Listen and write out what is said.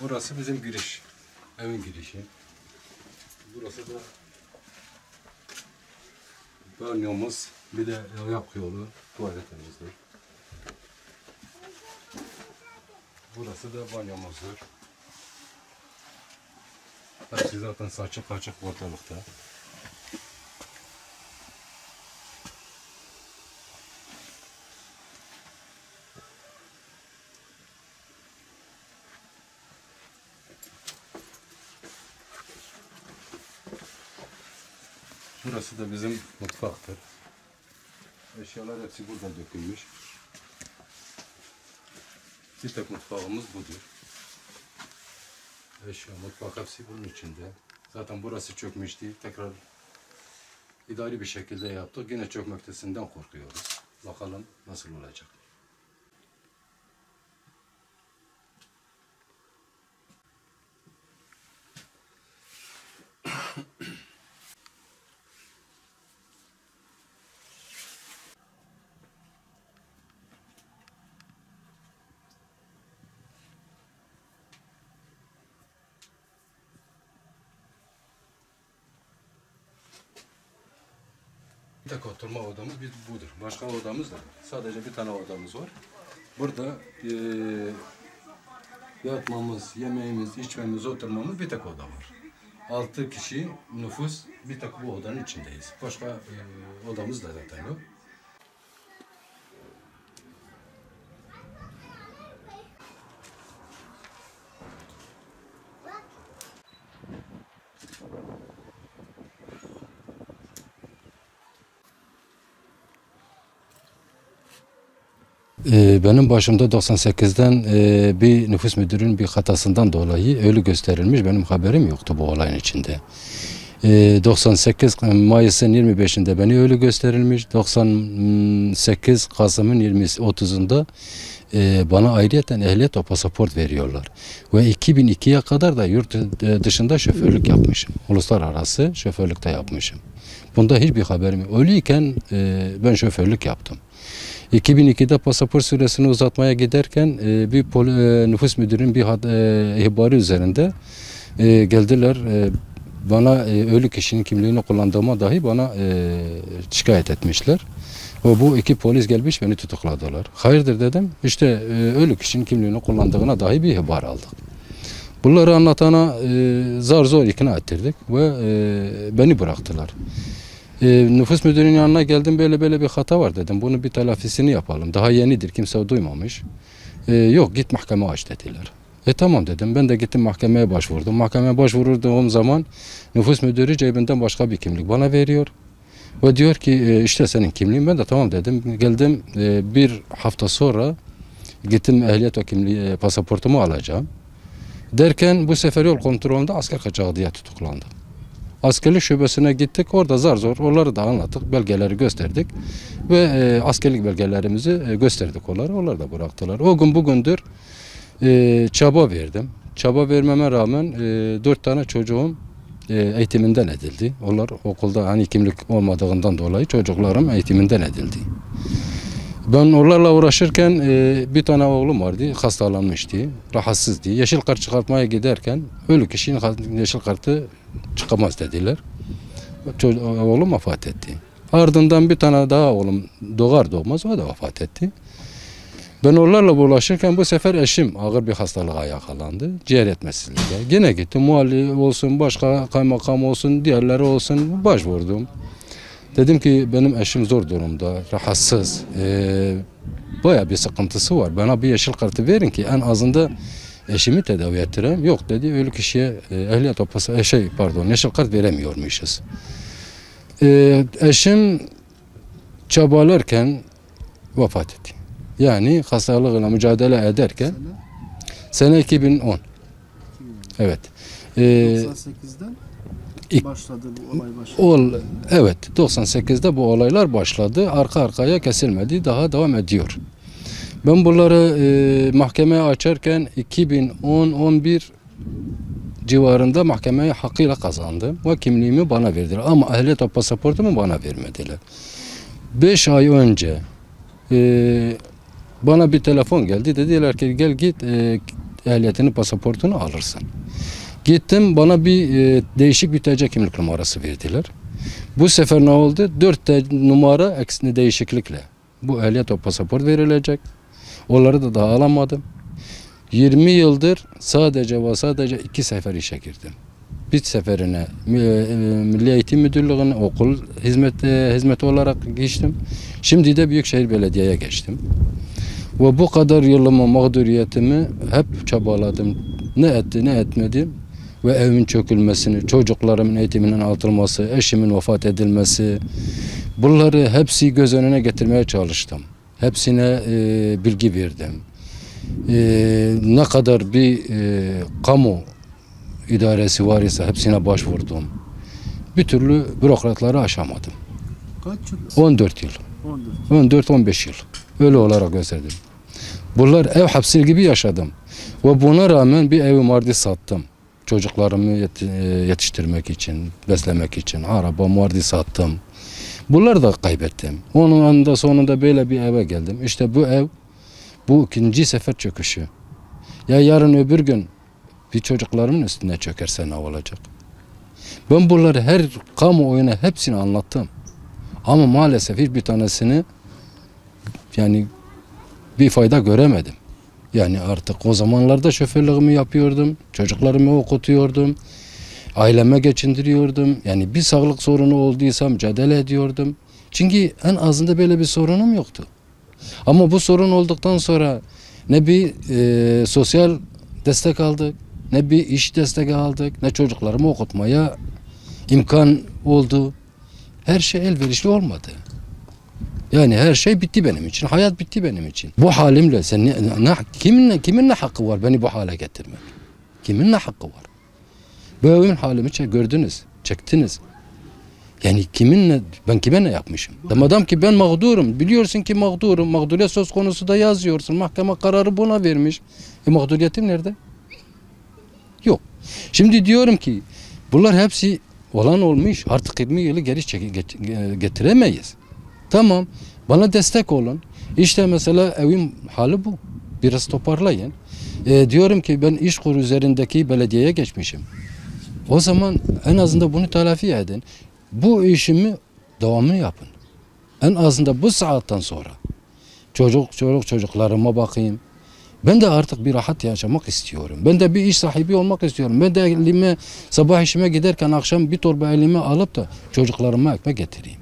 Burası bizim giriş. Evin girişi. Burası da banyomuz. Bir de ayak yolu, tuvaletimizdir. Burası da banyomuzdur. Hepsi zaten saçık açık ortalıkta. Burası da bizim mutfaktır. Eşyalar hepsi burada dökülmüş. Bir tek mutfağımız budur. Eşya, mutfak hepsi bunun içinde. Zaten burası çökmüştü. Tekrar idari bir şekilde yaptık. Yine çökmektesinden korkuyoruz. Bakalım nasıl olacak. Bir tek oturma odamız budur. Başka odamız da sadece bir tane odamız var. Burada yatmamız, yemeğimiz, içmemiz, oturmamız bir tek oda var. 6 kişi nüfus bir tek bu odanın içindeyiz. Başka odamız da zaten yok. Benim başımda 98'den bir nüfus müdürünün bir hatasından dolayı ölü gösterilmiş. Benim haberim yoktu bu olayın içinde. 98 Mayıs'ın 25'inde beni ölü gösterilmiş. 98 Kasım'ın 30'unda bana ayrıyeten ehliyet ve pasaport veriyorlar. Ve 2002'ye kadar da yurt dışında şoförlük yapmışım. Uluslararası şoförlükte yapmışım. Bunda hiçbir haberim yok. Ölüyken ben şoförlük yaptım. 2002'de pasaport süresini uzatmaya giderken bir nüfus müdürünün bir ihbarı üzerinde geldiler. Bana ölü kişinin kimliğini kullandığıma dahi bana şikayet etmişler. Ve bu iki polis gelmiş beni tutukladılar. Hayırdır dedim. İşte ölü kişinin kimliğini kullandığına dahi bir ihbar aldık. Bunları anlatana zar zor ikna ettirdik ve beni bıraktılar. Nüfus müdürünün yanına geldim, böyle bir hata var dedim. Bunu bir telafisini yapalım. Daha yenidir, kimse duymamış. Yok, git mahkeme aç dediler. Tamam dedim. Ben de gittim mahkemeye başvurdum. Mahkemeye başvurduğum zaman nüfus müdürü cebinden başka bir kimlik bana veriyor. Ve diyor ki işte senin kimliğin. Ben de tamam dedim. Geldim bir hafta sonra gittim ehliyet ve kimliği, pasaportumu alacağım. Derken bu sefer yol kontrolünde asker kaçağı diye tutuklandım. Askerlik şubesine gittik. Orada zar zor onları da anlattık. Belgeleri gösterdik. Ve askerlik belgelerimizi gösterdik onlara. Onlar da bıraktılar. O gün bugündür çaba verdim. Çaba vermeme rağmen 4 tane çocuğum eğitiminden edildi. Onlar okulda hani kimlik olmadığından dolayı çocuklarım eğitiminden edildi. Ben onlarla uğraşırken bir tane oğlum vardı, hastalanmıştı, rahatsızdı. Yeşil kart çıkartmaya giderken ölü kişinin yeşil kartı çıkamaz dediler. Oğlum vefat etti. Ardından bir tane daha oğlum doğar doğmaz o da vefat etti. Ben onlarla uğraşırken bu sefer eşim ağır bir hastalığa yakalandı. Ciğer yetmezsizliğe. Yine gittim, muhalli olsun, başka kaymakam olsun, diğerleri olsun başvurdum. Dedim ki benim eşim zor durumda, rahatsız, bayağı bir sıkıntısı var. Bana bir yeşil kartı verin ki en azında eşimi tedavi ettireyim. Yok dedi, ölü kişiye ehliyet yeşil kart veremiyormuşuz. Eşim çabalarken vefat etti. Yani hastalığıyla mücadele ederken sene 2010. Evet. 98'den başladı bu olay başladı. Evet, 98'de bu olaylar başladı. Arka arkaya kesilmedi, daha devam ediyor. Ben bunları mahkemeye açarken 2010-11 civarında mahkemeye hakkıyla kazandım. Ve kimliğimi bana verdiler. Ama ehliyet ve pasaportumu bana vermediler. 5 ay önce bana bir telefon geldi. Dediler ki gel git ehliyetini, pasaportunu alırsın. Gittim, bana bir değişik bir TC kimlik numarası verdiler. Bu sefer ne oldu? 4 numara eksini değişiklikle bu ehliyet o pasaport verilecek. Onları da daha alamadım. 20 yıldır sadece ve sadece 2 sefer işe girdim. Bir seferine Milli Eğitim Müdürlüğü'ne okul hizmeti olarak geçtim. Şimdi de Büyükşehir Belediye'ye geçtim. Ve bu kadar yılımı, mağduriyetimi hep çabaladım. Ne etti, ne etmedi. Ve evimin çökülmesini, çocuklarımın eğitiminin altılması, eşimin vefat edilmesi, bunları hepsi göz önüne getirmeye çalıştım. Hepsine bilgi verdim. Ne kadar bir kamu idaresi var ise hepsine başvurdum. Bir türlü bürokratları aşamadım. Kaç yıl? 14 yıl. 14-15 yıl. Öyle olarak gösterdim. Bunlar ev hapsi gibi yaşadım. Ve buna rağmen bir evi mardi sattım. Çocuklarımı yetiştirmek için, beslemek için araba mardi sattım. Bunları da kaybettim. Onun anında sonunda böyle bir eve geldim. İşte bu ev, bu ikinci sefer çöküşü. Ya yarın öbür gün bir çocuklarımın üstüne çökerse ne olacak? Ben bunları her kamuoyuna hepsini anlattım. Ama maalesef hiçbir tanesini yani bir fayda göremedim. Yani artık o zamanlarda şoförlüğümü yapıyordum, çocuklarımı okutuyordum, aileme geçindiriyordum. Yani bir sağlık sorunu olduysa mücadele ediyordum. Çünkü en azında böyle bir sorunum yoktu. Ama bu sorun olduktan sonra ne bir sosyal destek aldık, ne bir iş destek aldık, ne çocuklarımı okutmaya imkan oldu. Her şey elverişli olmadı. Yani her şey bitti benim için. Hayat bitti benim için. Bu halimle kimin ne hakkı var beni bu hale getirmek? Kimin ne hakkı var? Bu evin halimi gördünüz, çektiniz. Yani ben kime ne yapmışım? Madem ki ben mağdurum, biliyorsun ki mağdurum. Mağduriyet söz konusu da yazıyorsun. Mahkeme kararı buna vermiş. Mağduriyetim nerede? Yok. Şimdi diyorum ki bunlar hepsi olan olmuş. Artık 20 yılı geri getiremeyiz. Tamam. Bana destek olun. İşte mesela evim hali bu. Biraz toparlayın. Diyorum ki ben İşkur üzerindeki belediyeye geçmişim. O zaman en azından bunu telafi edin. Bu işimi devamını yapın. En azından bu saatten sonra. Çocuklarıma bakayım. Ben de artık bir rahat yaşamak istiyorum. Ben de bir iş sahibi olmak istiyorum. Ben de sabah işime giderken akşam bir torba elime alıp da çocuklarıma ekmek getireyim.